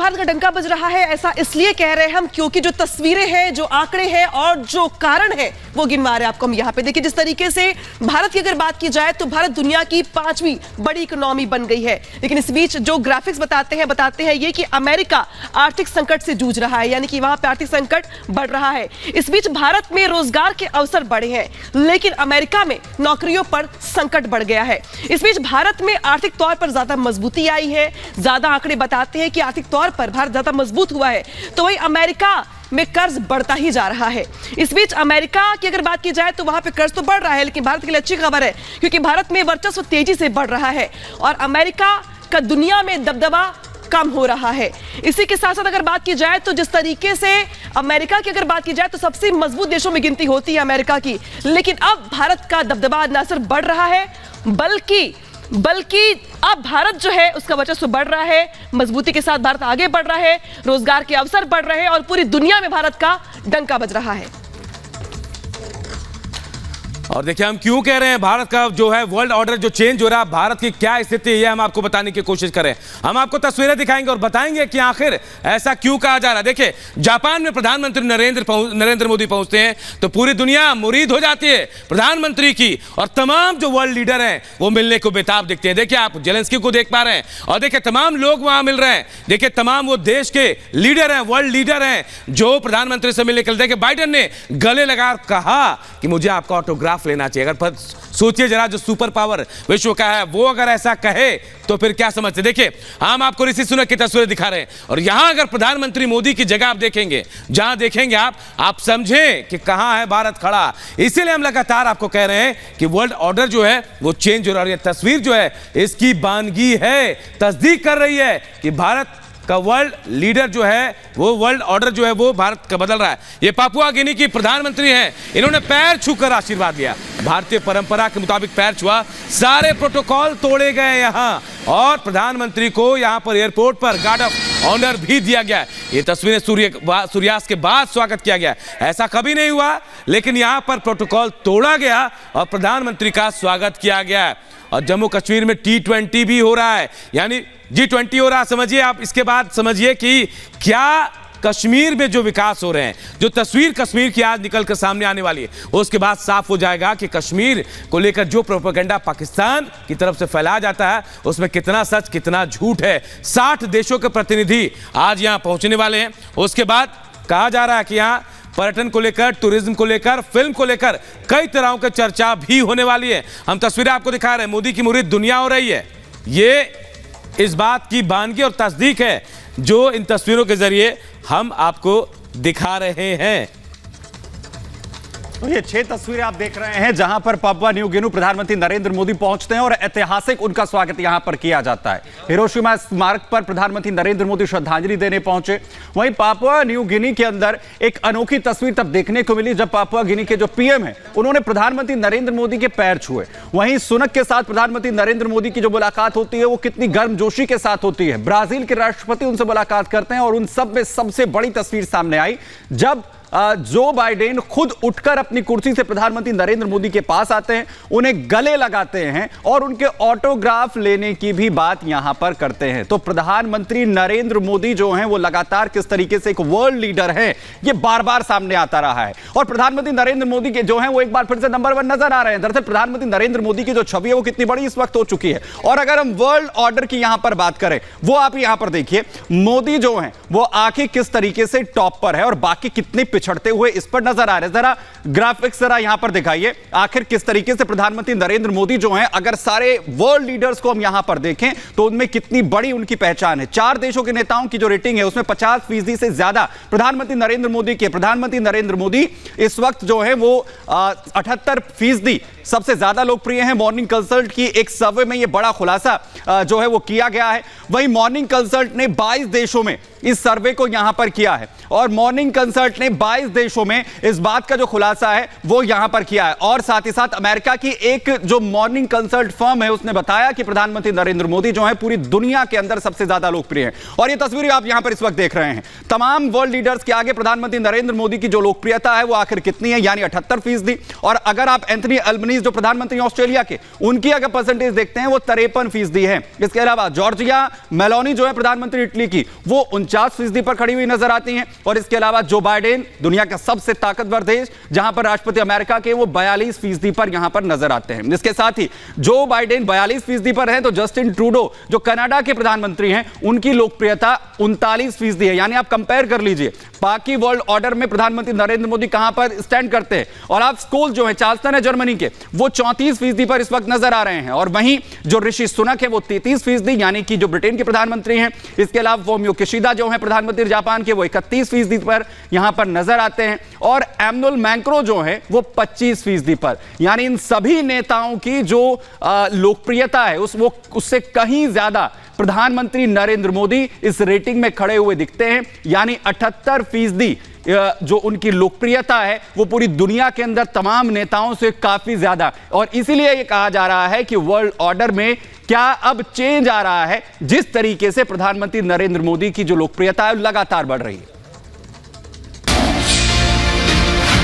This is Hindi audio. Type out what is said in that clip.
भारत का डंका बज रहा है, ऐसा इसलिए कह रहे हैं हम क्योंकि जो तस्वीरें हैं, जो आंकड़े हैं और जो कारण है वो गिनवा रहे हैं आपको हम यहाँ पे। देखिए जिस तरीके से भारत की अगर बात की जाए तो भारत दुनिया की 5वीं बड़ी इकोनॉमी बन गई है, लेकिन इस बीच जो ग्राफिक्स बताते हैं ये कि अमेरिका आर्थिक संकट से जूझ रहा है, यानी कि वहां पर आर्थिक संकट बढ़ रहा है। इस बीच भारत में रोजगार के अवसर बढ़े हैं, लेकिन अमेरिका में नौकरियों पर संकट बढ़ गया है। इस बीच भारत में आर्थिक तौर पर ज्यादा मजबूती आई है, ज्यादा आंकड़े बताते हैं कि आर्थिक तौर पर भारत ज्यादा मजबूत हुआ है, तो वही अमेरिका में कर्ज बढ़ता ही जा रहा है। इस बीच अमेरिका की अगर बात की जाए तो वहां पे कर्ज तो बढ़ रहा है, लेकिन भारत के लिए अच्छी खबर है क्योंकि भारत में वर्चस्व तेजी से बढ़ रहा है और अमेरिका का दुनिया में दबदबा कम हो रहा है। इसी के साथ साथ अगर बात की जाए तो जिस तरीके से अमेरिका की अगर बात की जाए तो सबसे मजबूत देशों में गिनती होती है अमेरिका की, लेकिन अब भारत का दबदबा न सिर्फ बढ़ रहा है बल्कि अब भारत जो है उसका वर्चस्व बढ़ रहा है, मजबूती के साथ भारत आगे बढ़ रहा है, रोजगार के अवसर बढ़ रहे हैं और पूरी दुनिया में भारत का डंका बज रहा है। और देखिए हम क्यों कह रहे हैं भारत का जो है वर्ल्ड ऑर्डर जो चेंज हो रहा है, भारत की क्या स्थिति है, हम आपको बताने की कोशिश करें। हम आपको तस्वीरें दिखाएंगे और बताएंगे कि आखिर ऐसा क्यों कहा जा रहा है। देखिए जापान में प्रधानमंत्री नरेंद्र मोदी पहुंचते हैं तो पूरी दुनिया मुरीद हो जाती है प्रधानमंत्री की, और तमाम जो वर्ल्ड लीडर हैं वो मिलने को बेताब दिखते हैं। देखिए आप जेलेंस्की को देख पा रहे हैं और देखिए तमाम लोग वहां मिल रहे हैं। देखिए तमाम वो देश के लीडर हैं, वर्ल्ड लीडर हैं जो प्रधानमंत्री से मिलने के लिए। देखिए बाइडेन ने गले लगा कहा कि मुझे आपका ऑटोग्राफ लेना चाहिए। अगर सोचिए जरा जो सुपर पावर विश्व का है वो अगर ऐसा कहे तो फिर क्या समझते। देखिए हम आपको ऋषि सुनक की तस्वीरें दिखा रहे हैं और यहां अगर प्रधानमंत्री मोदी की जगह आप देखेंगे, जहां देखेंगे आप समझें कि कहां है भारत खड़ा। इसीलिए हम लगातार आपको कह रहे हैं कि वर्ल्ड ऑर्डर जो है वो चेंज हो रहा है। ये तस्वीर जो है इसकी बानगी है, तस्दीक कर रही है कि भारत का वर्ल्ड लीडर जो है वो वर्ल्ड ऑर्डर जो है वो भारत का बदल रहा है। ये पापुआ गिनी की प्रधानमंत्री हैं, इन्होंने पैर छूकर आशीर्वाद लिया। भारतीय परंपरा के मुताबिक पैर छुआ, सारे प्रोटोकॉल तोड़े गए यहां और प्रधानमंत्री को यहां पर एयरपोर्ट पर गार्ड ऑफ ऑनर भी दिया गया। ये तस्वीरें सूर्यास्त के बाद स्वागत किया गया, ऐसा कभी नहीं हुआ, लेकिन यहां पर प्रोटोकॉल तोड़ा गया और प्रधानमंत्री का स्वागत किया गया। और जम्मू कश्मीर में T20 भी हो रहा है, यानी G20 हो रहा। समझिए आप, इसके बाद समझिए कि क्या कश्मीर में जो विकास हो रहे हैं, जो तस्वीर कश्मीर की आज निकल कर सामने आने वाली है, उसके बाद साफ हो जाएगा कि कश्मीर को लेकर जो प्रोपेगेंडा पाकिस्तान की तरफ से फैलाया जाता है उसमें कितना सच कितना झूठ है। 60 देशों के प्रतिनिधि आज यहां पहुंचने वाले हैं। उसके बाद कहा जा रहा है कि यहां पर्यटन को लेकर, टूरिज्म को लेकर, फिल्म को लेकर कई तरह की चर्चा भी होने वाली है। हम तस्वीरें आपको दिखा रहे हैं, मोदी की मुरीद दुनिया हो रही है। ये इस बात की बानगी और तस्दीक है जो इन तस्वीरों के जरिए हम आपको दिखा रहे हैं। तो ये 6 तस्वीरें आप देख रहे हैं जहां पर पापुआ न्यू गिनी प्रधानमंत्री नरेंद्र मोदी पहुंचते हैं और ऐतिहासिक उनका स्वागत यहां पर किया जाता है। हिरोशिमा स्मारक पर प्रधानमंत्री नरेंद्र मोदी श्रद्धांजलि देने पहुंचे। वहीं पापुआ न्यू गिनी के अंदर एक अनोखी तस्वीर तब देखने को मिली जब पापुआ गिनी के जो पीएम है उन्होंने प्रधानमंत्री नरेंद्र मोदी के पैर छुए। वहीं सुनक के साथ प्रधानमंत्री नरेंद्र मोदी की जो मुलाकात होती है वो कितनी गर्मजोशी के साथ होती है। ब्राजील के राष्ट्रपति उनसे मुलाकात करते हैं और उन सब में सबसे बड़ी तस्वीर सामने आई जब जो बाइडेन खुद उठकर अपनी कुर्सी से प्रधानमंत्री नरेंद्र मोदी के पास आते हैं, उन्हें गले लगाते हैं और उनके ऑटोग्राफ लेने की भी बात यहां पर करते हैं। तो प्रधानमंत्री नरेंद्र मोदी जो हैं वो लगातार किस तरीके से एक वर्ल्ड लीडर हैं ये बार बार सामने आता रहा है और प्रधानमंत्री नरेंद्र मोदी के जो हैं वो एक बार फिर से नंबर 1 नजर आ रहे हैं। दरअसल प्रधानमंत्री नरेंद्र मोदी की जो छवि है वो कितनी बड़ी इस वक्त हो चुकी है। और अगर हम वर्ल्ड ऑर्डर की यहां पर बात करें, वो आप यहां पर देखिए, मोदी जो हैं वो आखिर किस तरीके से टॉप पर है और बाकी कितने चढ़ते हुए इस पर नजर आ रहे हैं। जरा ग्राफिक्स जरा यहां पर दिखाइए, आखिर किस तरीके से प्रधानमंत्री नरेंद्र मोदी जो हैं, अगर सारे वर्ल्ड लीडर्स को हम यहां पर देखें तो उनमें कितनी बड़ी उनकी पहचान है। 4 देशों के नेताओं की जो रेटिंग है उसमें 50% से ज्यादा प्रधानमंत्री नरेंद्र मोदी के। प्रधानमंत्री नरेंद्र मोदी इस वक्त जो है वो 78% सबसे ज्यादा लोकप्रिय हैं। मॉर्निंग कंसल्ट की एक सर्वे में यह बड़ा खुलासा जो है वो किया गया है। वहीं मॉर्निंग कंसल्ट ने 22 देशों में इस सर्वे को यहां पर किया है और मॉर्निंग कंसल्ट ने 22 देशों में इस बात का जो खुलासा है वो यहां पर किया है। और साथ ही साथ अमेरिका की एक जो मॉर्निंग कंसल्ट फर्म है उसने बताया कि प्रधानमंत्री नरेंद्र मोदी जो है पूरी दुनिया के अंदर सबसे ज्यादा लोकप्रिय हैं। और ये तस्वीरें आप यहां पर इस वक्त देख रहे हैं। तमाम वर्ल्ड लीडर्स के आगे प्रधानमंत्री नरेंद्र मोदी की जो लोकप्रियता है वो आखिर कितनी है, यानी 78%। और अगर आप एंथनी अल्बनीज़ एल्बनीज जो प्रधानमंत्री ऑस्ट्रेलिया के, उनकी अगर परसेंटेज देखते हैं वो 53% है। इसके अलावा जॉर्जिया मेलोनी जो है प्रधानमंत्री इटली की, वो 49% पर खड़ी हुई नजर आती हैं। और इसके अलावा जो बाइडेन, दुनिया का सबसे ताकतवर देश जहां पर राष्ट्रपति अमेरिका के, वो 42% पर यहां पर नजर आते हैं। इसके साथ ही जो बाइडेन 42% पर है, तो जस्टिन ट्रूडो जो कनाडा के प्रधानमंत्री हैं, उनकी लोकप्रियता 39% है। यानी आप कंपेयर कर लीजिए बाकी वर्ल्ड ऑर्डर में प्रधानमंत्री नरेंद्र मोदी कहां पर स्टैंड करते हैं। और आप स्कोल जो है चार्ल्सटन है जर्मनी के, वो 34% पर इस वक्त नजर आ रहे हैं। और वहीं जो ऋषि सुनक है वो 33%, यानी कि जो ब्रिटेन के प्रधानमंत्री हैं। इसके अलावा फूमियो किशिदा जो है प्रधानमंत्री जापान के, वो 31% पर यहां पर नजर आते हैं। और एमनुअल मैक्रों जो है वो 25% पर। यानी इन सभी नेताओं की जो लोकप्रियता है उससे कहीं ज्यादा प्रधानमंत्री नरेंद्र मोदी इस रेटिंग में खड़े हुए दिखते हैं। यानी 78% जो उनकी लोकप्रियता है वो पूरी दुनिया के अंदर तमाम नेताओं से काफी ज्यादा। और इसीलिए ये कहा जा रहा है कि वर्ल्ड ऑर्डर में क्या अब चेंज आ रहा है, जिस तरीके से प्रधानमंत्री नरेंद्र मोदी की जो लोकप्रियता है लगातार बढ़ रही है।